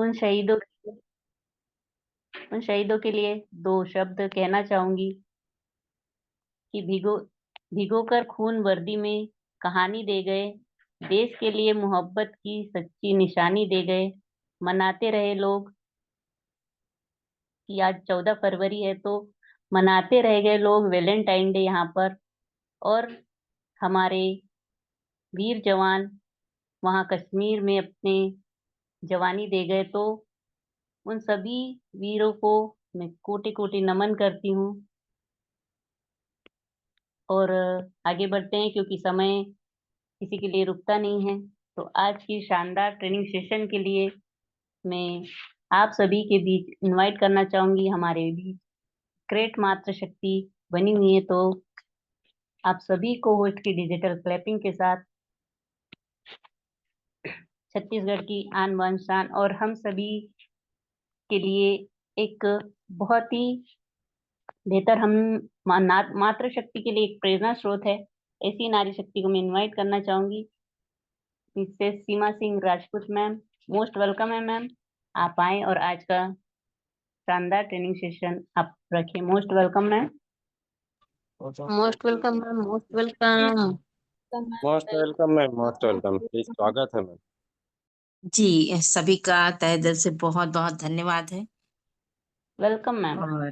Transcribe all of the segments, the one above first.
उन शहीदों उन शहीदों के लिए दो शब्द कहना चाहूंगी कि भिगो कर खून वर्दी में कहानी दे गए, देश के लिए मोहब्बत की सच्ची निशानी दे गए। मनाते रहे लोग कि आज 14 फरवरी है, तो मनाते रह गए लोग वैलेंटाइन डे यहाँ पर। और हमारे वीर जवान वहाँ कश्मीर में अपने जवानी दे गए, तो उन सभी वीरों को मैं कोटि कोटि नमन करती हूँ। और आगे बढ़ते हैं, क्योंकि समय किसी के लिए रुकता नहीं है। तो आज की शानदार ट्रेनिंग सेशन के लिए मैं आप सभी के बीच इनवाइट करना चाहूंगी। हमारे बीच ग्रेट मातृशक्ति बनी हुई है, तो आप सभी को होस्ट की डिजिटल क्लैपिंग के साथ छत्तीसगढ़ की आन बान शान और हम सभी के लिए एक बहुत ही बेहतर, हम मातृशक्ति के लिए एक प्रेरणा स्रोत है। ऐसी नारी शक्ति को मैं इनवाइट करना चाहूंगी, Mrs Seema Singh Rajput ma'am. Most welcome है मैम, आप आए और आज का शानदार ट्रेनिंग सेशन आप रखें। Most welcome ma'am. Most welcome ma'am, most welcome. Most welcome ma'am, most welcome. Please स्वागत है मैम। जी, सभी का तहे दिल से बहुत बहुत धन्यवाद है। Welcome ma'am. और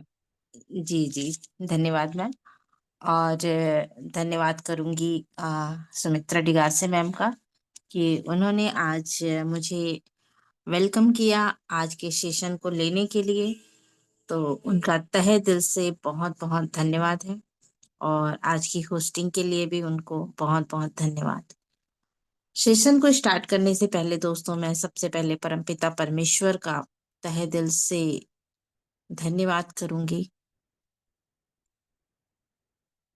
जी जी, धन्यवाद मैम। और धन्यवाद करूंगी सुमित्रा डिगारसे मैम का कि उन्होंने आज मुझे वेलकम किया आज के सेशन को लेने के लिए। तो उनका तहे दिल से बहुत बहुत धन्यवाद है। और आज की होस्टिंग के लिए भी उनको बहुत बहुत धन्यवाद। सेशन को स्टार्ट करने से पहले दोस्तों, मैं सबसे पहले परमपिता परमेश्वर का तहे दिल से धन्यवाद करूंगी,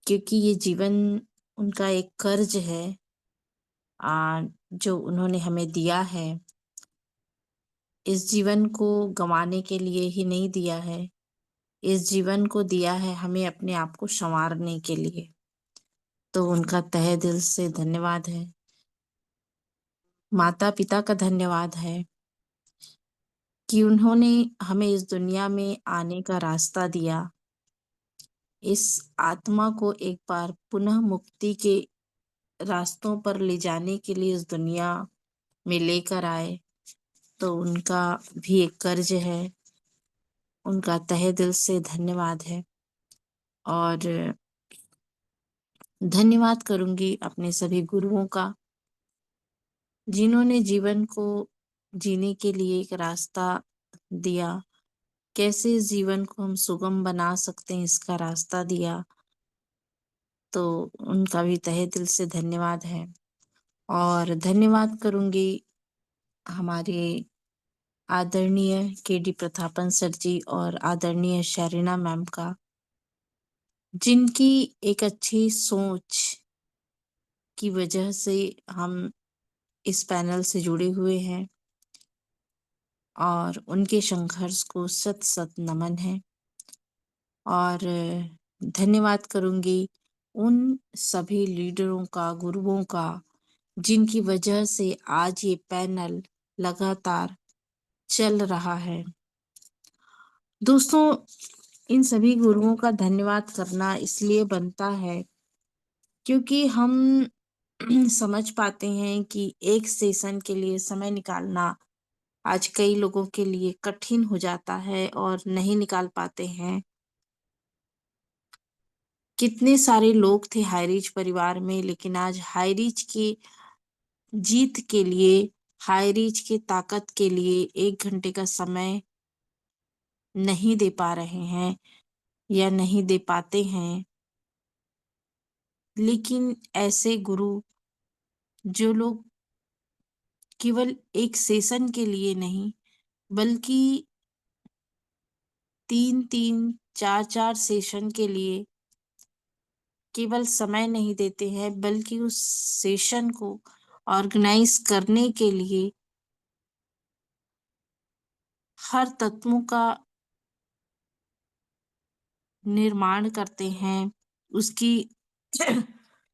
क्योंकि ये जीवन उनका एक कर्ज है जो उन्होंने हमें दिया है। इस जीवन को गंवाने के लिए ही नहीं दिया है, इस जीवन को दिया है हमें अपने आप को संवारने के लिए। तो उनका तहे दिल से धन्यवाद है। माता पिता का धन्यवाद है कि उन्होंने हमें इस दुनिया में आने का रास्ता दिया, इस आत्मा को एक बार पुनः मुक्ति के रास्तों पर ले जाने के लिए इस दुनिया में लेकर आए। तो उनका भी एक कर्ज है, उनका तहे दिल से धन्यवाद है। और धन्यवाद करूंगी अपने सभी गुरुओं का, जिन्होंने जीवन को जीने के लिए एक रास्ता दिया, कैसे इस जीवन को हम सुगम बना सकते हैं इसका रास्ता दिया। तो उनका भी तहे दिल से धन्यवाद है। और धन्यवाद करूंगी हमारे आदरणीय केडी प्रतापन सर जी और आदरणीय शरीना मैम का, जिनकी एक अच्छी सोच की वजह से हम इस पैनल से जुड़े हुए हैं। और उनके संघर्ष को सत सत नमन है। और धन्यवाद करूंगी उन सभी लीडरों का, गुरुओं का, जिनकी वजह से आज ये पैनल लगातार चल रहा है। दोस्तों, इन सभी गुरुओं का धन्यवाद करना इसलिए बनता है क्योंकि हम समझ पाते हैं कि एक सेशन के लिए समय निकालना आज कई लोगों के लिए कठिन हो जाता है और नहीं निकाल पाते हैं। कितने सारे लोग थे हाईरीच परिवार में, लेकिन आज हाईरीच की जीत के लिए, हाईरीच की ताकत के लिए 1 घंटे का समय नहीं दे पा रहे हैं या नहीं दे पाते हैं। लेकिन ऐसे गुरु, जो लोग केवल एक सेशन के लिए नहीं बल्कि 3-3, 4-4 सेशन के लिए केवल समय नहीं देते हैं, बल्कि उस सेशन को ऑर्गेनाइज करने के लिए हर तत्वों का निर्माण करते हैं, उसकी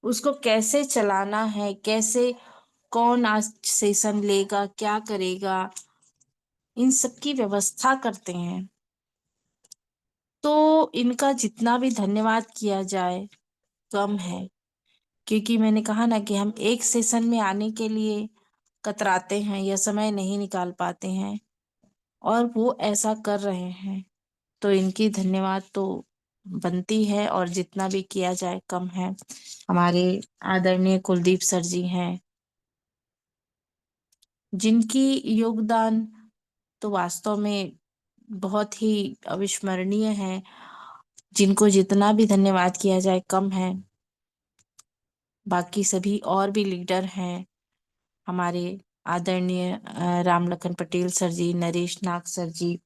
उसको कैसे चलाना है, कैसे कौन आज सेशन लेगा, क्या करेगा, इन सब की व्यवस्था करते हैं, तो इनका जितना भी धन्यवाद किया जाए कम है। क्योंकि मैंने कहा ना कि हम एक सेशन में आने के लिए कतराते हैं या समय नहीं निकाल पाते हैं, और वो ऐसा कर रहे हैं, तो इनकी धन्यवाद तो बनती है, और जितना भी किया जाए कम है। हमारे आदरणीय कुलदीप सर जी हैं, जिनकी योगदान तो वास्तव में बहुत ही अविस्मरणीय है, जिनको जितना भी धन्यवाद किया जाए कम है। बाकी सभी और भी लीडर हैं, हमारे आदरणीय राम लखन पटेल सर जी, नरेश नाग सर जी,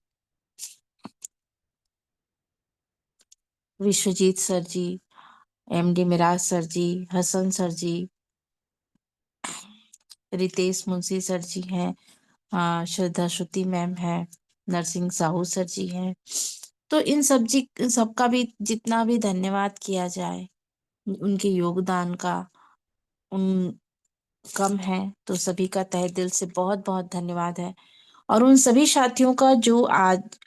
विश्वजीत सर जी, एमडी मिराज सर जी, हसन सर जी, रितेश मुंशी सर जी हैं, श्रद्धा श्रुति मैम है, नरसिंह साहू सर जी हैं। तो इन सबका भी जितना भी धन्यवाद किया जाए उनके योगदान का, उन कम है। तो सभी का तहे दिल से बहुत बहुत धन्यवाद है। और उन सभी साथियों का जो आज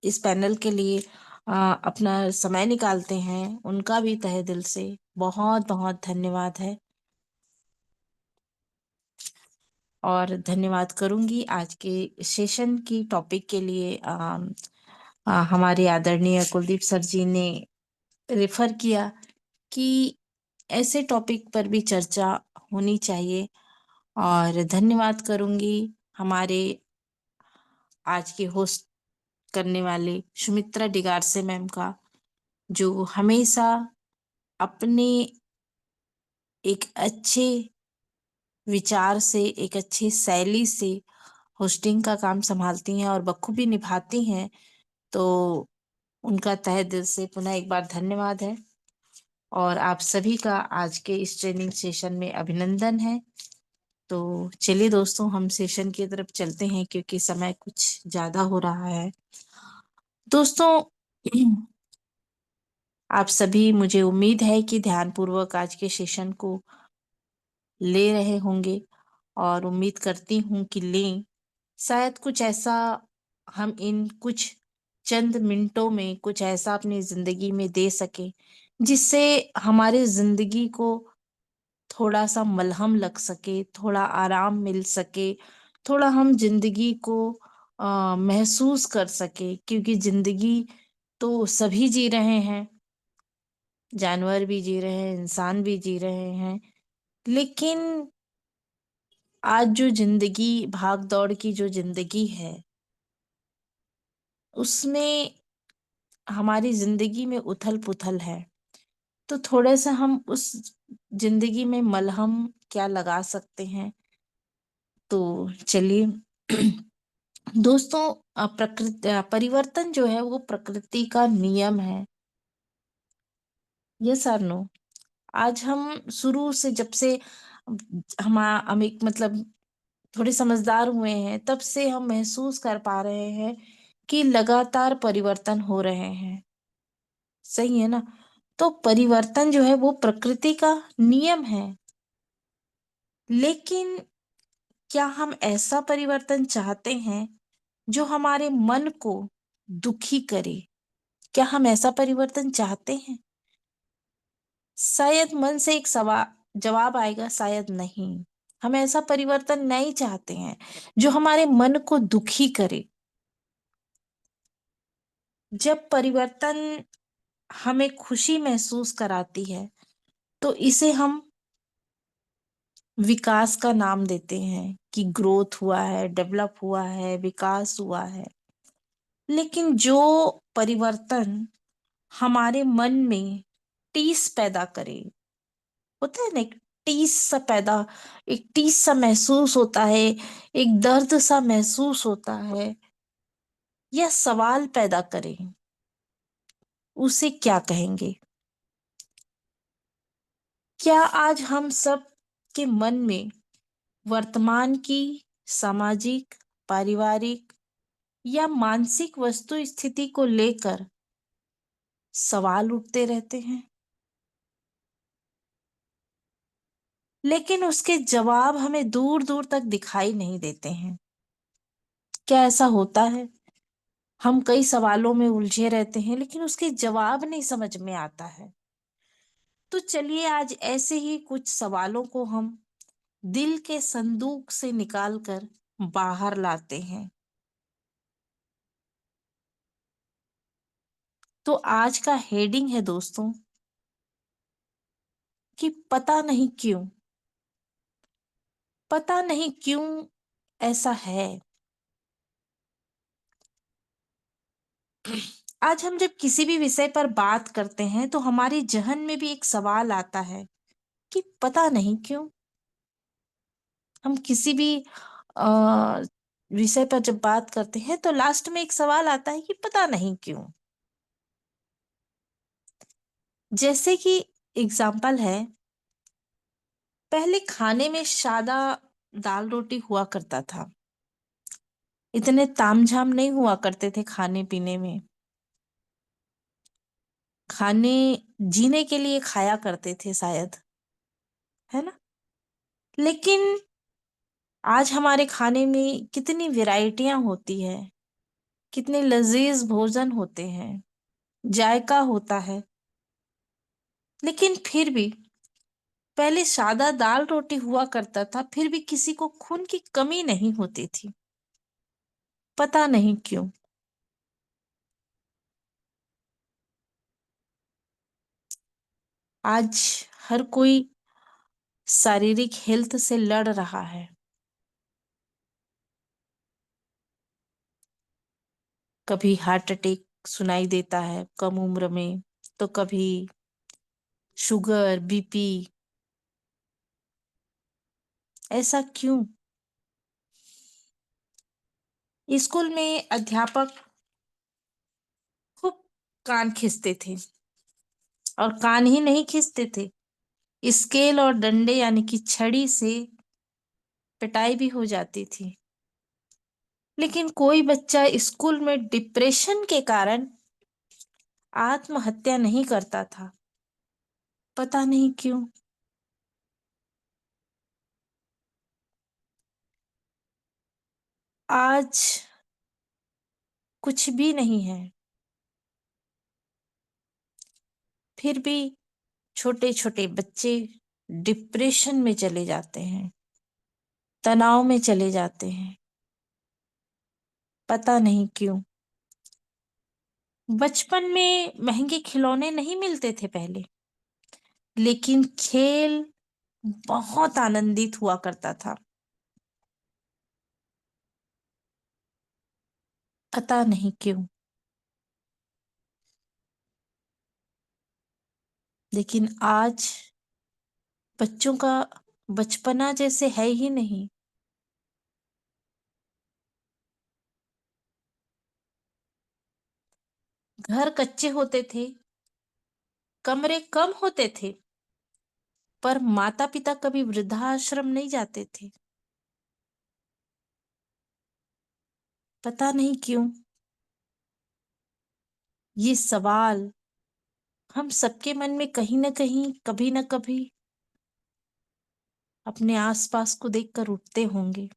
इस पैनल के लिए अपना समय निकालते हैं, उनका भी तहे दिल से बहुत बहुत धन्यवाद है। और धन्यवाद करूंगी आज के सेशन की टॉपिक के लिए। हमारे आदरणीय कुलदीप सर जी ने रेफर किया कि ऐसे टॉपिक पर भी चर्चा होनी चाहिए, और धन्यवाद करूंगी हमारे आज के होस्ट करने वाले सुमित्रा डिगारसे मैम का, जो हमेशा अपने एक अच्छे विचार से, एक अच्छी शैली से होस्टिंग का काम संभालती हैं और बखूबी निभाती हैं। तो उनका तहे दिल से पुनः एक बार धन्यवाद है, और आप सभी का आज के इस ट्रेनिंग सेशन में अभिनंदन है। तो चलिए दोस्तों, हम सेशन की तरफ चलते हैं, क्योंकि समय कुछ ज्यादा हो रहा है। दोस्तों, आप सभी, मुझे उम्मीद है कि ध्यानपूर्वक आज के सेशन को ले रहे होंगे, और उम्मीद करती हूँ कि लें। शायद कुछ ऐसा हम इन कुछ चंद मिनटों में कुछ ऐसा अपनी जिंदगी में दे सके, जिससे हमारे जिंदगी को थोड़ा सा मलहम लग सके, थोड़ा आराम मिल सके, थोड़ा हम जिंदगी को महसूस कर सके। क्योंकि जिंदगी तो सभी जी रहे हैं, जानवर भी जी रहे हैं, इंसान भी जी रहे हैं, लेकिन आज जो जिंदगी, भाग दौड़ की जो जिंदगी है, उसमें हमारी जिंदगी में उथल पुथल है। तो थोड़ा सा हम उस जिंदगी में मलहम क्या लगा सकते हैं। तो चलिए दोस्तों, परिवर्तन जो है वो प्रकृति का नियम है। यस और नो? आज हम शुरू से, जब से हम एक मतलब थोड़े समझदार हुए हैं, तब से हम महसूस कर पा रहे हैं कि लगातार परिवर्तन हो रहे हैं। सही है ना? तो परिवर्तन जो है वो प्रकृति का नियम है। लेकिन क्या हम ऐसा परिवर्तन चाहते हैं जो हमारे मन को दुखी करे? क्या हम ऐसा परिवर्तन चाहते हैं? शायद मन से एक सवाल जवाब आएगा, शायद नहीं। हम ऐसा परिवर्तन नहीं चाहते हैं जो हमारे मन को दुखी करे। जब परिवर्तन हमें खुशी महसूस कराती है, तो इसे हम विकास का नाम देते हैं कि ग्रोथ हुआ है, डेवलप हुआ है, विकास हुआ है। लेकिन जो परिवर्तन हमारे मन में टीस पैदा करे, होता है ना, एक टीस सा महसूस होता है, एक दर्द सा महसूस होता है, या सवाल पैदा करे, उसे क्या कहेंगे? क्या आज हम सब के मन में वर्तमान की सामाजिक, पारिवारिक या मानसिक वस्तु स्थिति को लेकर सवाल उठते रहते हैं, लेकिन उसके जवाब हमें दूर दूर तक दिखाई नहीं देते हैं? क्या ऐसा होता है? हम कई सवालों में उलझे रहते हैं लेकिन उसके जवाब नहीं समझ में आता है। तो चलिए आज ऐसे ही कुछ सवालों को हम दिल के संदूक से निकाल कर बाहर लाते हैं। तो आज का हेडिंग है दोस्तों कि पता नहीं क्यों ऐसा है। आज हम जब किसी भी विषय पर बात करते हैं तो हमारे जहन में भी एक सवाल आता है कि पता नहीं क्यों। हम किसी भी अ, विषय पर जब बात करते हैं तो लास्ट में एक सवाल आता है कि पता नहीं क्यों। जैसे कि एग्जाम्पल है, पहले खाने में सादा दाल रोटी हुआ करता था। इतने तामझाम नहीं हुआ करते थे खाने पीने में। खाने जीने के लिए खाया करते थे शायद, है ना। लेकिन आज हमारे खाने में कितनी वैरायटियां होती है, कितने लजीज भोजन होते हैं, जायका होता है। लेकिन फिर भी पहले सादा दाल रोटी हुआ करता था, फिर भी किसी को खून की कमी नहीं होती थी। पता नहीं क्यों। आज हर कोई शारीरिक हेल्थ से लड़ रहा है। कभी हार्ट अटैक सुनाई देता है कम उम्र में, तो कभी शुगर, बीपी। ऐसा क्यों? स्कूल में अध्यापक खूब कान खींचते थे, और कान ही नहीं खींचते थे, स्केल और डंडे यानी कि छड़ी से पिटाई भी हो जाती थी। लेकिन कोई बच्चा स्कूल में डिप्रेशन के कारण आत्महत्या नहीं करता था। पता नहीं क्यों। आज कुछ भी नहीं है, फिर भी छोटे छोटे बच्चे डिप्रेशन में चले जाते हैं, तनाव में चले जाते हैं। पता नहीं क्यों। बचपन में महंगे खिलौने नहीं मिलते थे पहले, लेकिन खेल बहुत आनंदित हुआ करता था। पता नहीं क्यों। लेकिन आज बच्चों का बचपना जैसे है ही नहीं। घर कच्चे होते थे, कमरे कम होते थे, पर माता पिता कभी वृद्धाश्रम नहीं जाते थे। पता नहीं क्यों। ये सवाल हम सबके मन में कहीं ना कहीं, कभी ना कभी अपने आसपास को देखकर उठते होंगे।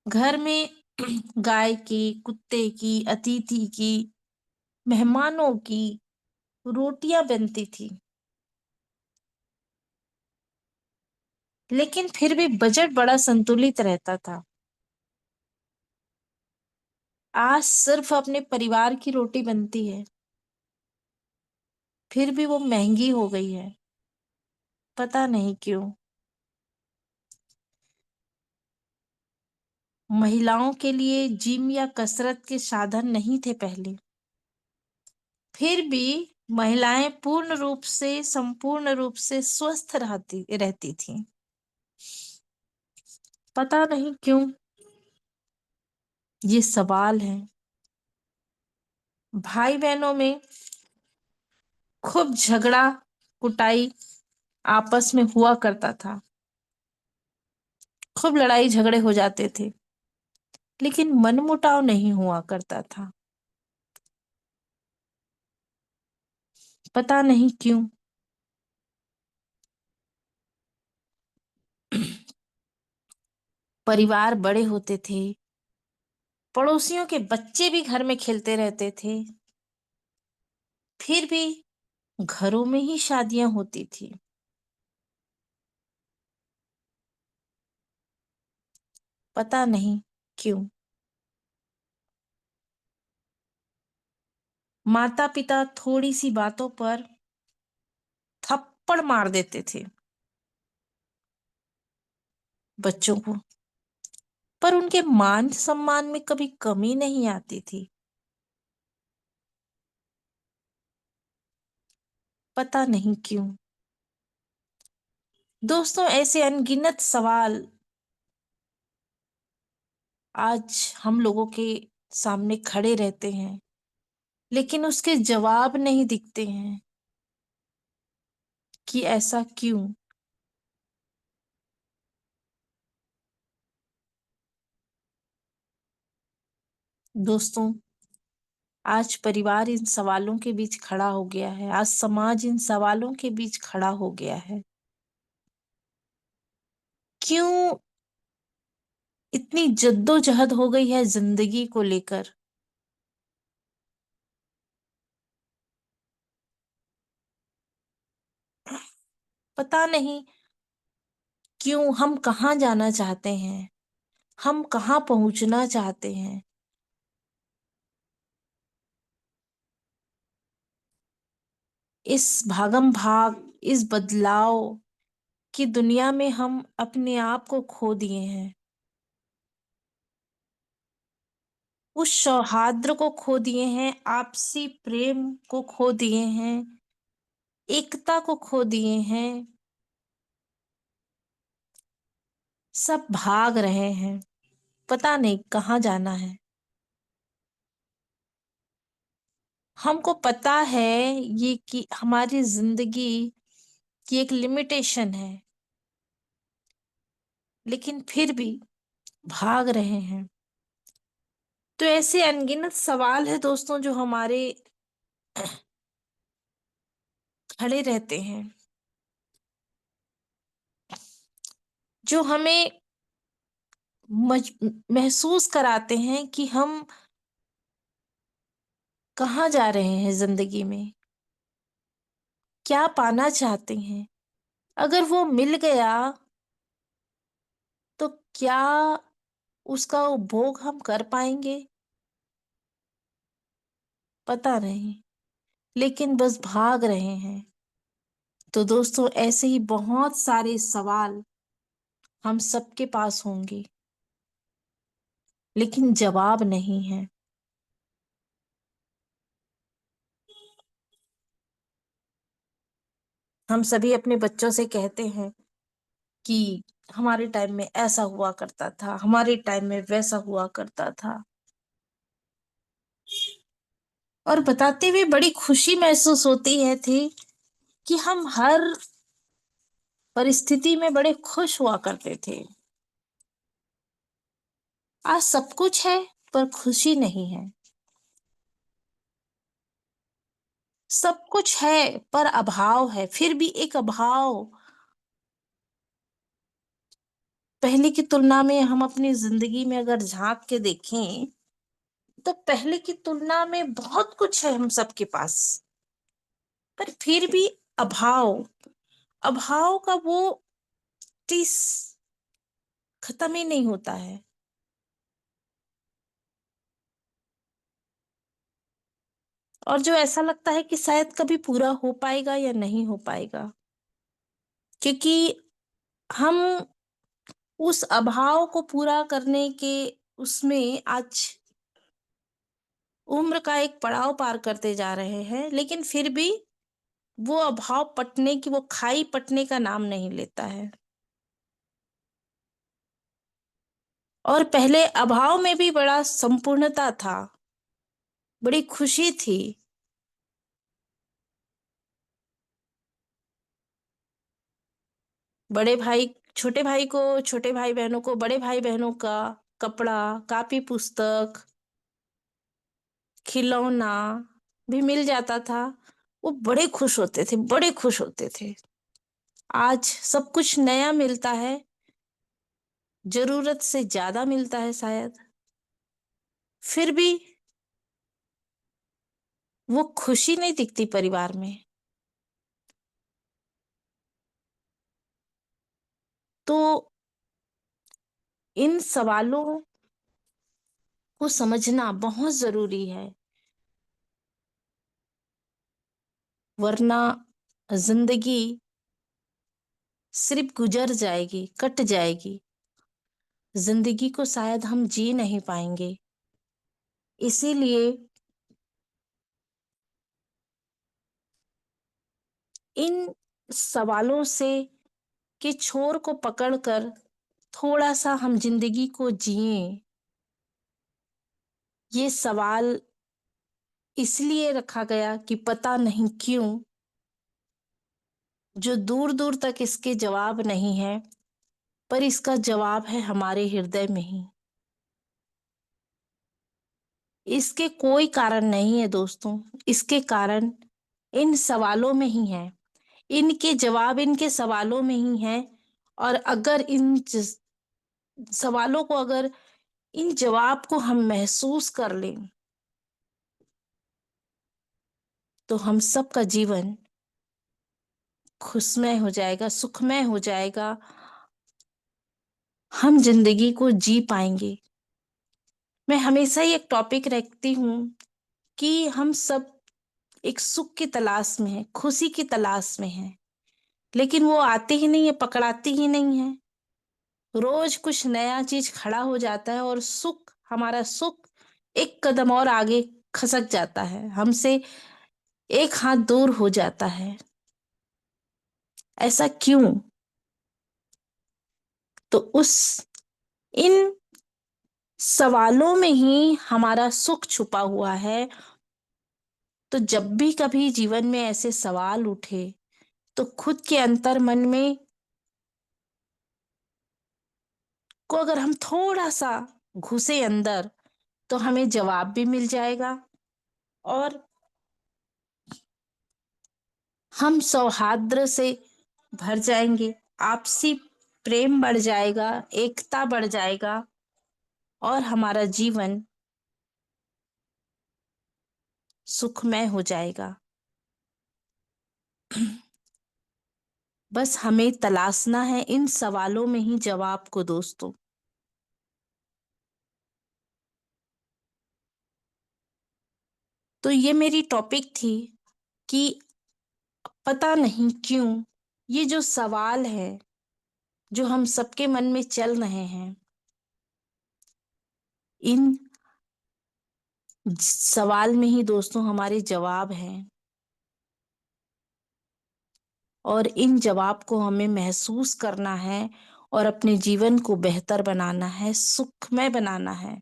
घर में गाय की, कुत्ते की, अतिथि की, मेहमानों की रोटियां बनती थी, लेकिन फिर भी बजट बड़ा संतुलित रहता था। आज सिर्फ अपने परिवार की रोटी बनती है, फिर भी वो महंगी हो गई है। पता नहीं क्यों। महिलाओं के लिए जिम या कसरत के साधन नहीं थे पहले, फिर भी महिलाएं संपूर्ण रूप से स्वस्थ रहती थी। पता नहीं क्यों। ये सवाल है। भाई बहनों में खूब झगड़ा कुटाई आपस में हुआ करता था, खूब लड़ाई झगड़े हो जाते थे, लेकिन मनमुटाव नहीं हुआ करता था। पता नहीं क्यों। परिवार बड़े होते थे, पड़ोसियों के बच्चे भी घर में खेलते रहते थे, फिर भी घरों में ही शादियां होती थी। पता नहीं क्यों। माता पिता थोड़ी सी बातों पर थप्पड़ मार देते थे बच्चों को, पर उनके मान सम्मान में कभी कमी नहीं आती थी। पता नहीं क्यों। दोस्तों, ऐसे अनगिनत सवाल आज हम लोगों के सामने खड़े रहते हैं, लेकिन उसके जवाब नहीं दिखते हैं कि ऐसा क्यों। दोस्तों, आज परिवार इन सवालों के बीच खड़ा हो गया है, आज समाज इन सवालों के बीच खड़ा हो गया है। क्यों इतनी जद्दोजहद हो गई है जिंदगी को लेकर? पता नहीं क्यों। हम कहाँ जाना चाहते हैं, हम कहाँ पहुंचना चाहते हैं, इस भागम भाग, इस बदलाव की दुनिया में हम अपने आप को खो दिए हैं। उस सौहार्द को खो दिए हैं, आपसी प्रेम को खो दिए हैं, एकता को खो दिए हैं। सब भाग रहे हैं, पता नहीं कहाँ जाना है। हमको पता है ये कि हमारी जिंदगी की एक लिमिटेशन है, लेकिन फिर भी भाग रहे हैं। तो ऐसे अनगिनत सवाल है दोस्तों जो हमारे खड़े रहते हैं, जो हमें महसूस कराते हैं कि हम कहाँ जा रहे हैं जिंदगी में, क्या पाना चाहते हैं। अगर वो मिल गया तो क्या उसका उपभोग हम कर पाएंगे? पता नहीं, लेकिन बस भाग रहे हैं। तो दोस्तों, ऐसे ही बहुत सारे सवाल हम सबके पास होंगे, लेकिन जवाब नहीं है। हम सभी अपने बच्चों से कहते हैं कि हमारे टाइम में ऐसा हुआ करता था, हमारे टाइम में वैसा हुआ करता था, और बताते हुए बड़ी खुशी महसूस होती है थी कि हम हर परिस्थिति में बड़े खुश हुआ करते थे। आज सब कुछ है पर खुशी नहीं है। सब कुछ है पर अभाव है, फिर भी एक अभाव। पहले की तुलना में हम अपनी जिंदगी में अगर झांक के देखें तो पहले की तुलना में बहुत कुछ है हम सबके पास, पर फिर भी अभाव। अभाव का वो टिस खत्म ही नहीं होता है। और जो ऐसा लगता है कि शायद कभी पूरा हो पाएगा या नहीं हो पाएगा, क्योंकि हम उस अभाव को पूरा करने के उसमें आज उम्र का एक पड़ाव पार करते जा रहे हैं, लेकिन फिर भी वो अभाव पटने की, वो खाई पटने का नाम नहीं लेता है। और पहले अभाव में भी बड़ा संपूर्णता था, बड़ी खुशी थी। बड़े भाई छोटे भाई को, छोटे भाई बहनों को बड़े भाई बहनों का कपड़ा, कापी पुस्तक, खिलौना भी मिल जाता था। वो बड़े खुश होते थे, बड़े खुश होते थे। आज सब कुछ नया मिलता है, जरूरत से ज्यादा मिलता है शायद, फिर भी वो खुशी नहीं दिखती परिवार में। तो इन सवालों को समझना बहुत जरूरी है, वरना जिंदगी सिर्फ गुजर जाएगी, कट जाएगी। जिंदगी को शायद हम जी नहीं पाएंगे। इसीलिए इन सवालों से के छोर को पकड़कर थोड़ा सा हम जिंदगी को जिएं। ये सवाल इसलिए रखा गया कि पता नहीं क्यों जो दूर दूर तक इसके जवाब नहीं है, पर इसका जवाब है हमारे हृदय में ही। इसके कोई कारण नहीं है दोस्तों, इसके कारण इन सवालों में ही है, इनके जवाब इनके सवालों में ही है। और अगर सवालों को, अगर इन जवाब को हम महसूस कर लें तो हम सबका जीवन खुशमय हो जाएगा, सुखमय हो जाएगा। हम जिंदगी को जी पाएंगे। मैं हमेशा ही एक टॉपिक रखती हूँ कि हम सब एक सुख की तलाश में है, खुशी की तलाश में है, लेकिन वो आती ही नहीं है, पकड़ाती ही नहीं है। रोज कुछ नया चीज खड़ा हो जाता है और हमारा सुख एक कदम और आगे खसक जाता है, हमसे एक हाथ दूर हो जाता है। ऐसा क्यों? तो इन सवालों में ही हमारा सुख छुपा हुआ है। तो जब भी कभी जीवन में ऐसे सवाल उठे तो खुद के अंतर मन में को अगर हम थोड़ा सा घुसे अंदर तो हमें जवाब भी मिल जाएगा, और हम सौहार्द से भर जाएंगे, आपसी प्रेम बढ़ जाएगा, एकता बढ़ जाएगा, और हमारा जीवन सुखमय हो जाएगा। बस हमें तलाशना है इन सवालों में ही जवाब को दोस्तों। तो ये मेरी टॉपिक थी कि पता नहीं क्यों ये जो सवाल है जो हम सबके मन में चल रहे हैं, इन सवाल में ही दोस्तों हमारे जवाब हैं, और इन जवाब को हमें महसूस करना है और अपने जीवन को बेहतर बनाना है, सुखमय बनाना है।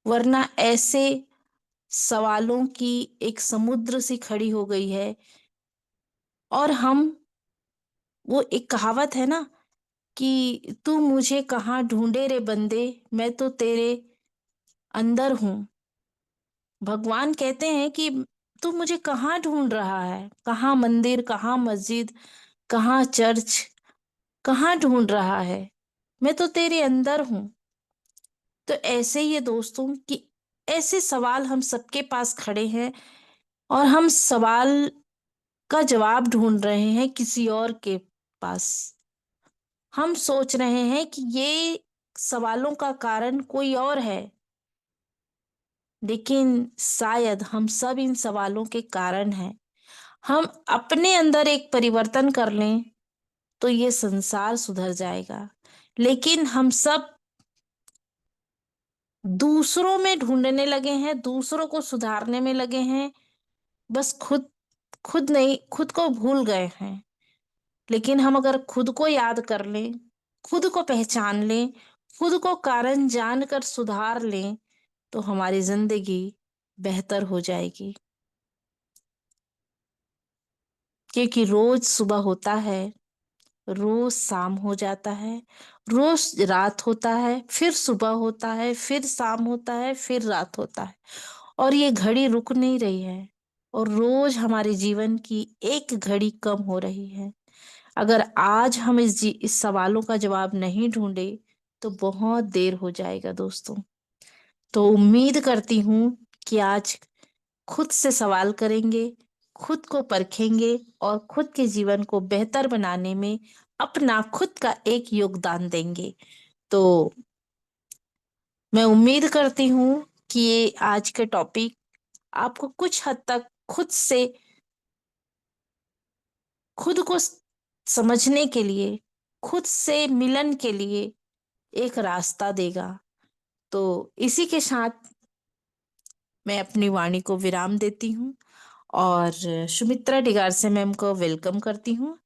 वरना ऐसे सवालों की एक समुद्र सी खड़ी हो गई है, और वो एक कहावत है ना कि तू मुझे कहाँ ढूंढे रे बंदे, मैं तो तेरे अंदर हूं। भगवान कहते हैं कि तू मुझे कहाँ ढूंढ रहा है, कहाँ मंदिर, कहाँ मस्जिद, कहाँ चर्च, कहाँ ढूंढ रहा है, मैं तो तेरे अंदर हूं। तो ऐसे ही है दोस्तों कि ऐसे सवाल हम सबके पास खड़े हैं, और हम सवाल का जवाब ढूंढ रहे हैं किसी और के पास। हम सोच रहे हैं कि ये सवालों का कारण कोई और है, लेकिन शायद हम सब इन सवालों के कारण हैं। हम अपने अंदर एक परिवर्तन कर लें तो ये संसार सुधर जाएगा, लेकिन हम सब दूसरों में ढूंढने लगे हैं, दूसरों को सुधारने में लगे हैं। बस खुद खुद नहीं, खुद को भूल गए हैं। लेकिन हम अगर खुद को याद कर लें, खुद को पहचान लें, खुद को कारण जानकर सुधार लें तो हमारी जिंदगी बेहतर हो जाएगी। क्योंकि रोज सुबह होता है, रोज शाम हो जाता है, रोज रात होता है, फिर सुबह होता है, फिर शाम होता है, फिर रात होता है, और ये घड़ी रुक नहीं रही है, और रोज हमारे जीवन की एक घड़ी कम हो रही है। अगर आज हम इस सवालों का जवाब नहीं ढूंढे तो बहुत देर हो जाएगा दोस्तों। तो उम्मीद करती हूँ कि आज खुद से सवाल करेंगे, खुद को परखेंगे और खुद के जीवन को बेहतर बनाने में अपना खुद का एक योगदान देंगे। तो मैं उम्मीद करती हूँ कि ये आज के टॉपिक आपको कुछ हद तक खुद को समझने के लिए, खुद से मिलन के लिए एक रास्ता देगा। तो इसी के साथ मैं अपनी वाणी को विराम देती हूँ और सुमित्रा डिगार से मैम को वेलकम करती हूँ।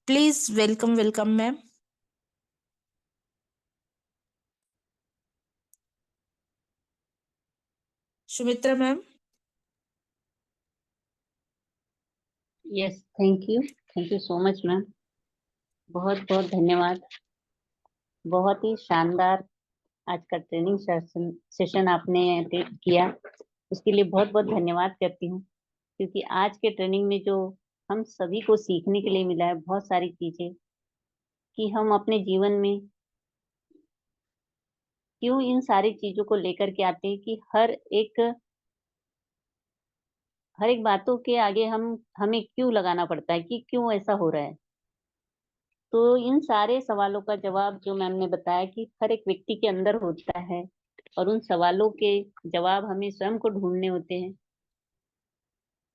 Please welcome welcome ma'am. Sumitra ma'am. Yes, thank you so much ma'am. बहुत बहुत धन्यवाद। बहुत ही शानदार आज का ट्रेनिंग सेशन आपने किया, उसके लिए बहुत बहुत धन्यवाद करती हूँ। क्योंकि आज के ट्रेनिंग में जो हम सभी को सीखने के लिए मिला है बहुत सारी चीजें, कि हम अपने जीवन में क्यों इन सारी चीजों को लेकर के आते हैं, कि हर एक बातों के आगे हमें क्यों लगाना पड़ता है, कि क्यों ऐसा हो रहा है। तो इन सारे सवालों का जवाब जो मैम ने बताया कि हर एक व्यक्ति के अंदर होता है, और उन सवालों के जवाब हमें स्वयं को ढूंढने होते हैं।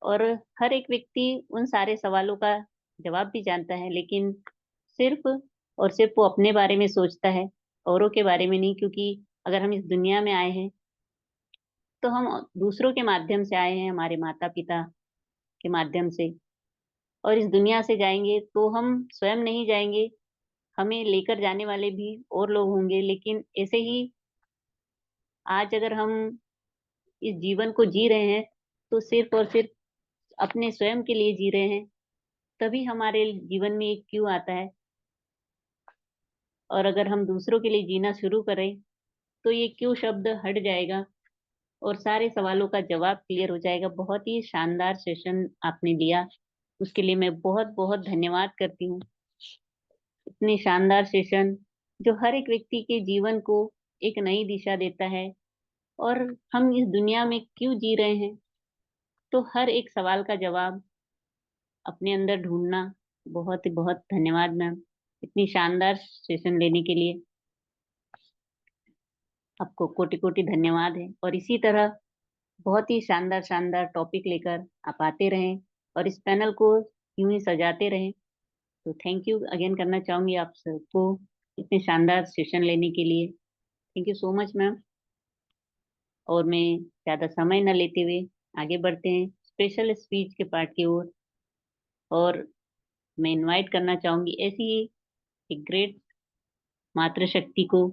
और हर एक व्यक्ति उन सारे सवालों का जवाब भी जानता है, लेकिन सिर्फ और सिर्फ वो अपने बारे में सोचता है, औरों के बारे में नहीं। क्योंकि अगर हम इस दुनिया में आए हैं तो हम दूसरों के माध्यम से आए हैं, हमारे माता पिता के माध्यम से। और इस दुनिया से जाएंगे तो हम स्वयं नहीं जाएंगे, हमें लेकर जाने वाले भी और लोग होंगे। लेकिन ऐसे ही आज अगर हम इस जीवन को जी रहे हैं तो सिर्फ और सिर्फ अपने स्वयं के लिए जी रहे हैं। तभी हमारे जीवन में एक क्यों आता है। और अगर हम दूसरों के लिए जीना शुरू करें तो ये क्यों शब्द हट जाएगा और सारे सवालों का जवाब क्लियर हो जाएगा। बहुत ही शानदार सेशन आपने दिया, उसके लिए मैं बहुत बहुत धन्यवाद करती हूँ। इतने शानदार सेशन जो हर एक व्यक्ति के जीवन को एक नई दिशा देता है, और हम इस दुनिया में क्यों जी रहे हैं, तो हर एक सवाल का जवाब अपने अंदर ढूंढना। बहुत ही बहुत धन्यवाद मैम, इतनी शानदार सेशन लेने के लिए आपको कोटि कोटि धन्यवाद है। और इसी तरह बहुत ही शानदार शानदार टॉपिक लेकर आप आते रहें और इस पैनल को यूं ही सजाते रहें। तो थैंक यू अगेन करना चाहूंगी आप सबको इतने शानदार सेशन लेने के लिए। Thank you so much ma'am. और मैं ज़्यादा समय न लेते हुए आगे बढ़ते हैं स्पेशल स्पीच के पार्ट की ओर। और मैं इनवाइट करना चाहूंगी ऐसी ही एक ग्रेट मातृशक्ति को,